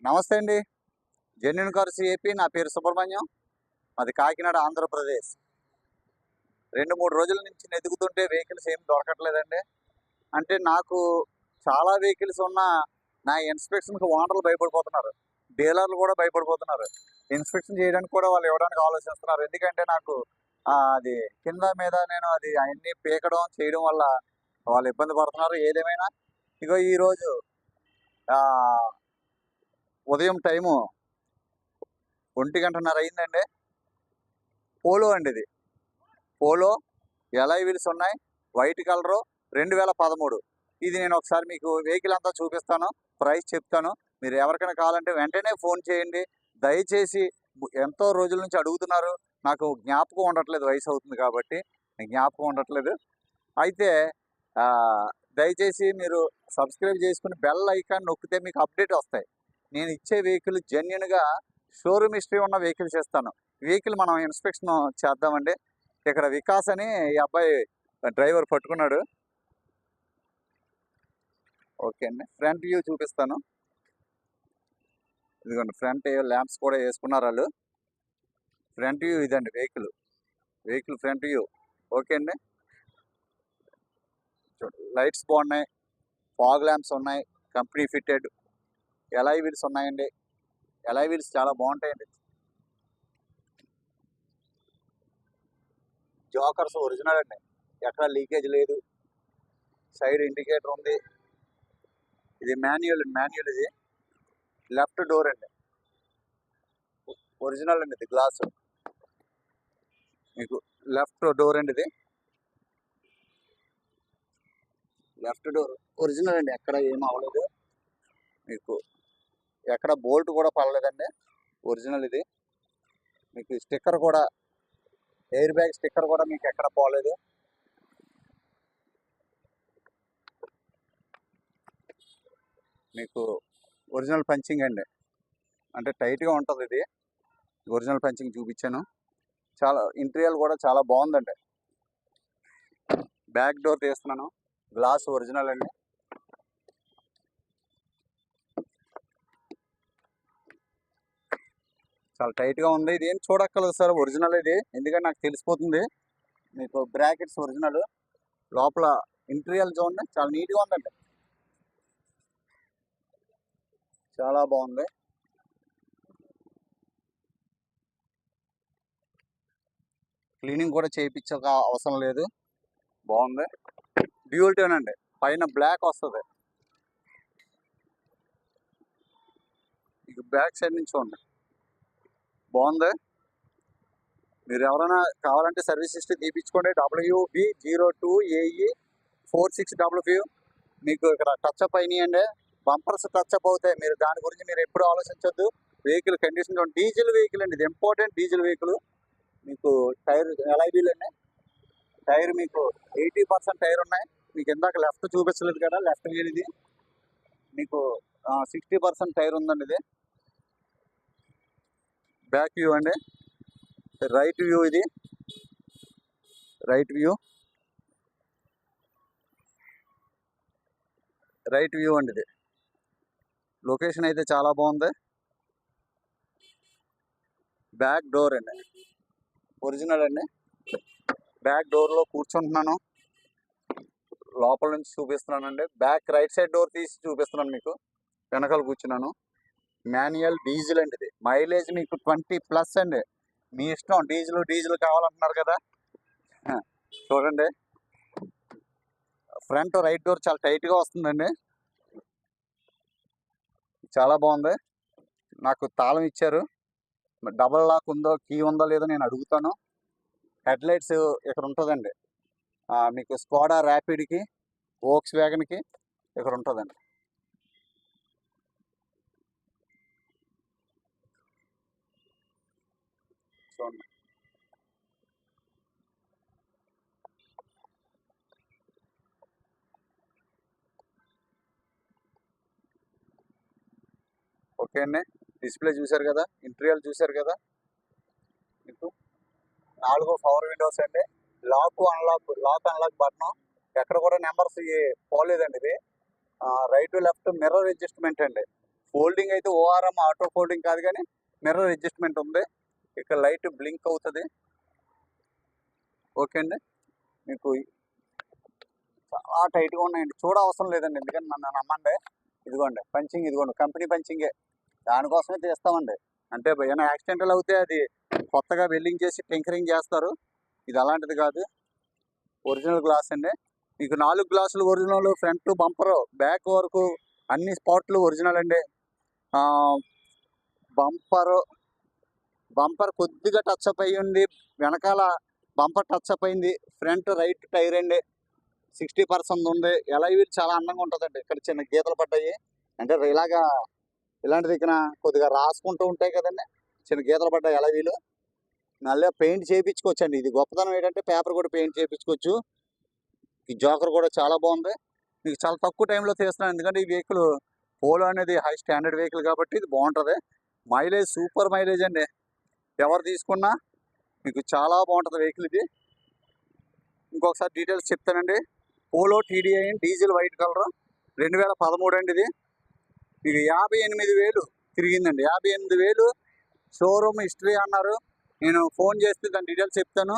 నమస్తే అండి. Genuine cars AP. నా పేరు సుబ్రహ్మణ్యం. అది కాకినాడ, ఆంధ్రప్రదేశ్. 2-3 రోజుల నుంచి వెతుకుతుంటే వెహికల్స్ ఏమి దొరకట్లేదండి. అంటే నాకు చాలా వెహికల్స్ ఉన్నా నా ఇన్స్పెక్షన్‌కి ఓనర్లు భయపడిపోతున్నారు. డీలర్లు కూడా భయపడిపోతున్నారు. ఇన్స్పెక్షన్ చేయడానికి కూడా వాళ్ళు ఇవ్వడానికి ఆలోచిస్తున్నారు. ఎందుకంటే నాకు అది కింద మీద నేను అది అయన్నీ పీకడం, చేయడం వల్ల వాళ్ళు ఇబ్బంది పడుతున్నారు. ఏదేమైనా ఇగో ఈరోజు ఆహ్, ఉదయం టైము 1:30 అయిందండి. పోలో అండి ఇది. పోలో ఎలాయ్ వీల్స్ ఉన్నాయి. White colour 2013. ఇది నేను ఒకసారి మీకు వెహికల్ అంతా చూపిస్తాను. ప్రైస్ చెప్తాను. మీరు ఎవరికైనా కావాలంటే వెంటనే ఫోన్ చేయండి. దయచేసి ఎంతో రోజుల నుంచి అడుగుతున్నారు. నాకు జ్ఞాపకం ఉండట్లేదు, వయసు అవుతుంది కాబట్టి. జ్ఞాపకం ఉండట్లేదు. అయితే దయచేసి మీరు సబ్స్క్రైబ్ చేసుకుని బెల్ ఐకాన్ నొక్కితే మీకు అప్డేట్ వస్తాయి. నేను ఇచ్చే వెహికల్ జెన్యూన్‌గా షోరూమ్ హిస్టరీ ఉన్న వెహికల్స్ ఇస్తాను. వెహికల్ మనం ఇన్స్పెక్షన్ చేద్దామండి. ఇక్కడ వికాస్ అని ఈ అబ్బాయి డ్రైవర్ పట్టుకున్నాడు. ఓకే అండి. ఫ్రంట్ వ్యూ చూపిస్తాను. ఇదిగోండి ఫ్రంట్ ల్యాంప్స్ కూడా వేసుకున్నారు వాళ్ళు. ఫ్రంట్ వ్యూ ఇదండి వెహికల్ ఫ్రంట్ వ్యూ. ఓకే అండి. లైట్స్ బాగున్నాయి. ఫాగ్ ల్యాంప్స్ ఉన్నాయి. Company fitted. ఎలాయ్ వీల్స్ ఉన్నాయండి. ఎలాయ్ వీల్స్ చాలా బాగుంటాయండి. జోకర్స్ ఒరిజినల్ అండి. ఎక్కడ లీకేజ్ లేదు. సైడ్ ఇండికేటర్ ఉంది. ఇది మాన్యువల్ ఇది. లెఫ్ట్ డోర్ అండి. ఒరిజినల్ అండి ఇది. గ్లాసు మీకు లెఫ్ట్ డోర్ అండి ఇది. లెఫ్ట్ డోర్ ఒరిజినల్ అండి. ఎక్కడ ఏం అవ్వలేదు. మీకు ఎక్కడ బోల్ట్ కూడా పడలేదండి. ఒరిజినల్ ఇది. మీకు స్టిక్కర్ కూడా, ఎయిర్ బ్యాగ్ స్టిక్కర్ కూడా మీకు ఎక్కడ పోలేదు. మీకు ఒరిజినల్ పంచింగ్ అండి. అంటే టైట్గా ఉంటుంది ఇది. ఒరిజినల్ పంచింగ్ చూపించాను. చాలా ఇంటీరియర్ కూడా చాలా బాగుందండి. బ్యాక్ డోర్ తీస్తున్నాను. గ్లాస్ ఒరిజినల్ అండి. చాలా టైట్గా ఉంది. ఇది ఏం చూడక్కర్లేదు సార్, ఒరిజినల్ ఇది. ఎందుకంటే నాకు తెలిసిపోతుంది. మీకు బ్రాకెట్స్ ఒరిజినల్. లోపల ఇంటీరియర్ చూడండి, చాలా నీట్గా ఉందండి. చాలా బాగుంది. క్లీనింగ్ కూడా చేయించక అవసరం లేదు. బాగుంది. డ్యూయల్ టోన్ అండి. పైన బ్లాక్ వస్తుంది. మీకు బ్యాక్ సైడ్ నుంచి చూడండి, బాగుంది. మీరు ఎవరైనా కావాలంటే సర్వీస్ హిస్టరీ తీపించుకోండి. WB02AE4655. మీకు ఇక్కడ టచ్అప్ అయినాయండి. బంపర్స్ టచ్అప్ అవుతాయి. మీరు దాని గురించి మీరు ఎప్పుడు ఆలోచించొద్దు. వెహికల్ కండిషన్ డీజిల్ వెహికల్ అండి. ఇది ఇంపార్టెంట్. Diesel vehicle. మీకు టైర్ ఎలాయిలు అండి. టైర్ మీకు 80% టైర్ ఉన్నాయి. మీకు ఇందాక లెఫ్ట్ చూపించలేదు కదా, లెఫ్ట్ వీల్ ఇది. మీకు 60% టైర్ ఉందండి ఇది. బ్యాక్ వ్యూ అండి. రైట్ వ్యూ ఇది. రైట్ వ్యూ అండి ఇది. లొకేషన్ అయితే చాలా బాగుంది. బ్యాక్ డోర్ అండి. ఒరిజినల్ అండి. బ్యాక్ డోర్లో కూర్చుంటున్నాను. లోపల నుంచి చూపిస్తున్నానండి. బ్యాక్ రైట్ సైడ్ డోర్ తీసి చూపిస్తున్నాను మీకు. వెనకాల కూర్చున్నాను. మాన్యువల్ డీజిల్ అండి ఇది. మైలేజ్ మీకు 20+ అండి. మీ ఇష్టం. డీజిల్ కావాలంటున్నారు కదా. చూడండి, ఫ్రంట్ రైట్ డోర్ చాలా టైట్గా వస్తుందండి. చాలా బాగుంది. నాకు తాళం ఇచ్చారు. డబల్ లాక్ ఉందో, కీ ఉందో లేదో నేను అడుగుతాను. హెడ్ లైట్స్ ఇక్కడ ఉంటుందండి. మీకు స్కోడా ర్యాపిడ్కి, వోక్స్ వ్యాగన్కి ఇక్కడ ఉంటుందండి. చూడండి. ఓకే అండి. డిస్ప్లే చూశారు కదా, ఇంటీరియర్ చూశారు కదా. మీకు 4 పవర్ విండోస్ అండి. Lock unlock button. ఎక్కడ కూడా నెంబర్స్ పోలేదండి ఇది. రైట్ లెఫ్ట్ మిర్రర్ అడ్జస్ట్మెంట్ అండి. ఫోల్డింగ్ అయితే ఓఆర్ఎం ఆటో ఫోల్డింగ్ కాదు కానీ మిర్రర్ అడ్జస్ట్మెంట్ ఉంది. ఇక్కడ లైట్ బ్లింక్ అవుతుంది. ఓకే అండి, మీకు చాలా టైట్గా ఉన్నాయండి, చూడవసరం లేదండి, ఎందుకంటే నన్ను నమ్మండి. ఇదిగోండి పంచింగ్, ఇదిగోండి కంపెనీ పంచింగే, దానికోసమే తీస్తామండి. అంటే ఏమైనా యాక్సిడెంటల్ అవుతే అది కొత్తగా వెల్డింగ్ చేసి టింకరింగ్ చేస్తారు, ఇది అలాంటిది కాదు, ఒరిజినల్ గ్లాస్ అండి. మీకు 4 గ్లాసులు ఒరిజినల్, ఫ్రంట్ బంపర్ బ్యాక్ వరకు అన్ని స్పాట్లు ఒరిజినల్ అండి. బంపర్ కొద్దిగా టచ్ అప్ అయ్యి ఉంది, వెనకాల బంపర్ టచ్ అప్ అయింది, ఫ్రంట్ రైట్ టైర్ అండి 60% ఉంది. వీల్ చాలా అందంగా ఉంటుందండి. ఇక్కడ చిన్న గీతలు పడ్డాయి, అంటే ఇలాంటిది ఇక్కడ కొద్దిగా రాసుకుంటూ ఉంటాయి కదండి, చిన్న గీతలు పడ్డాయి వీలు. మళ్ళీ పెయింట్ చేయించుకోవచ్చు అండి. ఇది గొప్పతనం ఏంటంటే పేపర్ కూడా పెయింట్ చేయించుకోవచ్చు. ఈ జోకర్ కూడా చాలా బాగుంది. మీకు చాలా తక్కువ టైంలో తీస్తున్నాను, ఎందుకంటే ఈ వెహికల్ పోలో అనేది హై స్టాండర్డ్ వెహికల్ కాబట్టి ఇది బాగుంటుంది. మైలేజ్ సూపర్ మైలేజ్ అండి, ఎవరు తీసుకున్నా మీకు చాలా బాగుంటుంది వెహికల్ ఇది. ఇంకొకసారి డీటెయిల్స్ చెప్తానండి. Polo TDI diesel white colour 2013 అండి. ఇది మీకు 58,000 తిరిగిందండి. 58,000 షోరూమ్ హిస్టరీ అన్నారు. నేను ఫోన్ చేస్తే దాని డీటెయిల్స్ చెప్తాను.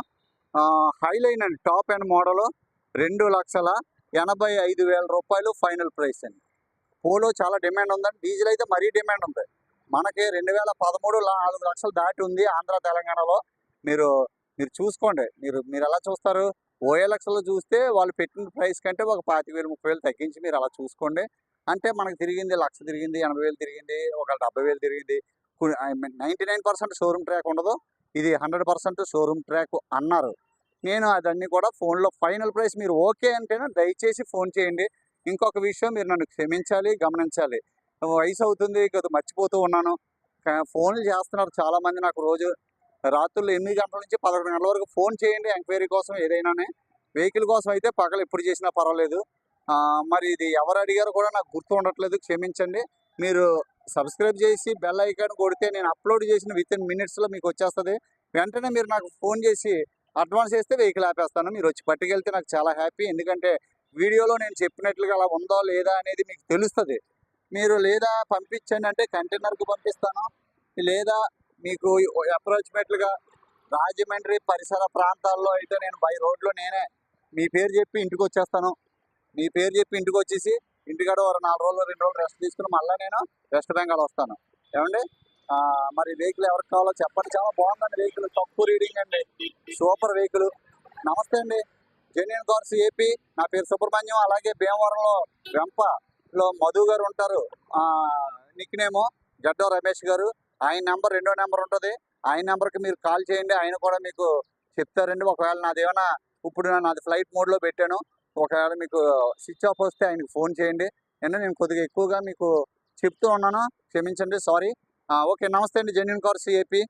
హైలైన్ అండి, టాప్ అండ్ మోడల్ 2,85,000 రూపాయలు ఫైనల్ ప్రైస్ అండి. పోలో చాలా డిమాండ్ ఉందండి, డీజిల్ అయితే మరీ డిమాండ్ ఉంది. మనకి 2013 4 లక్షలు దాటి ఉంది ఆంధ్ర తెలంగాణలో. మీరు చూసుకోండి, మీరు ఎలా చూస్తారు, OLXలో చూస్తే వాళ్ళు పెట్టిన ప్రైస్ కంటే ఒక 25,000 30,000 తగ్గించి మీరు అలా చూసుకోండి. అంటే మనకు తిరిగింది 1,00,000 తిరిగింది, 80,000 తిరిగింది, ఒక 70,000 తిరిగింది. 99% షోరూమ్ ట్రాక్ ఉండదు, ఇది 100% షోరూమ్ ట్రాక్ అన్నారు. నేను అదన్నీ కూడా ఫోన్లో ఫైనల్ ప్రైస్ మీరు ఓకే అంటేనే దయచేసి ఫోన్ చేయండి. ఇంకొక విషయం, మీరు నన్ను క్షమించాలి, గమనించాలి. వయసు అవుతుంది కదా, మర్చిపోతూ ఉన్నాను. ఫోన్లు చేస్తున్నారు చాలామంది నాకు, రోజు రాత్రులు 8 గంటల నుంచి 11 గంటల వరకు ఫోన్ చేయండి ఎంక్వైరీ కోసం. ఏదైనానే వెహికల్ కోసం అయితే పగలు ఎప్పుడు చేసినా పర్వాలేదు. మరి ఇది ఎవరు అడిగారో కూడా నాకు గుర్తు ఉండట్లేదు, క్షమించండి. మీరు సబ్స్క్రైబ్ చేసి బెల్ ఐకాన్ కొడితే నేను అప్లోడ్ చేసిన వితిన్ మినిట్స్లో మీకు వచ్చేస్తుంది. వెంటనే మీరు నాకు ఫోన్ చేసి అడ్వాన్స్ చేస్తే వెహికల్ ఆపేస్తాను. మీరు వచ్చి పట్టుకెళ్తే నాకు చాలా హ్యాపీ, ఎందుకంటే వీడియోలో నేను చెప్పినట్లుగా అలా ఉందో లేదా అనేది మీకు తెలుస్తుంది. మీరు లేదా పంపించండి అంటే కంటైనర్కి పంపిస్తాను, లేదా మీకు అప్రోచ్మెంట్లుగా రాజమండ్రి పరిసర ప్రాంతాల్లో అయితే నేను బై రోడ్లో నేనే మీ పేరు చెప్పి ఇంటికి వచ్చేస్తాను. మీ పేరు చెప్పి ఇంటికి వచ్చేసి ఇంటికాడ ఒక 4 రోజులు 2 రోజులు రెస్ట్ తీసుకుని మళ్ళీ నేను వెస్ట్ బెంగాల్ వస్తాను. ఏమండి, మరి వెహికల్ ఎవరికి కావాలో చెప్పండి. చాలా బాగుందండి వెహికల్, తక్కువ రీడింగ్ అండి, సూపర్ వెహికల్. నమస్తే అండి, జెన్యూన్ కార్స్ ఏపీ. నా పేరు సుబ్రహ్మణ్యం. అలాగే భీమవరంలో వెంపలో మధు గారు ఉంటారు, నిక్నేమో గడ్డం రమేష్ గారు. ఆయన నెంబర్ 2వ నెంబర్ ఉంటుంది, ఆయన నెంబర్కి మీరు కాల్ చేయండి, ఆయన కూడా మీకు చెప్తారండి. ఒకవేళ నాదేమైనా ఇప్పుడు నాది ఫ్లైట్ మోడ్లో పెట్టాను, ఒకవేళ మీకు స్విచ్ ఆఫ్ వస్తే ఆయనకి ఫోన్ చేయండి. నేను కొద్దిగా ఎక్కువగా మీకు చెప్తూ ఉన్నాను, క్షమించండి, సారీ. ఓకే, నమస్తే అండి, జెన్యూన్ కార్స్ ఏపీ.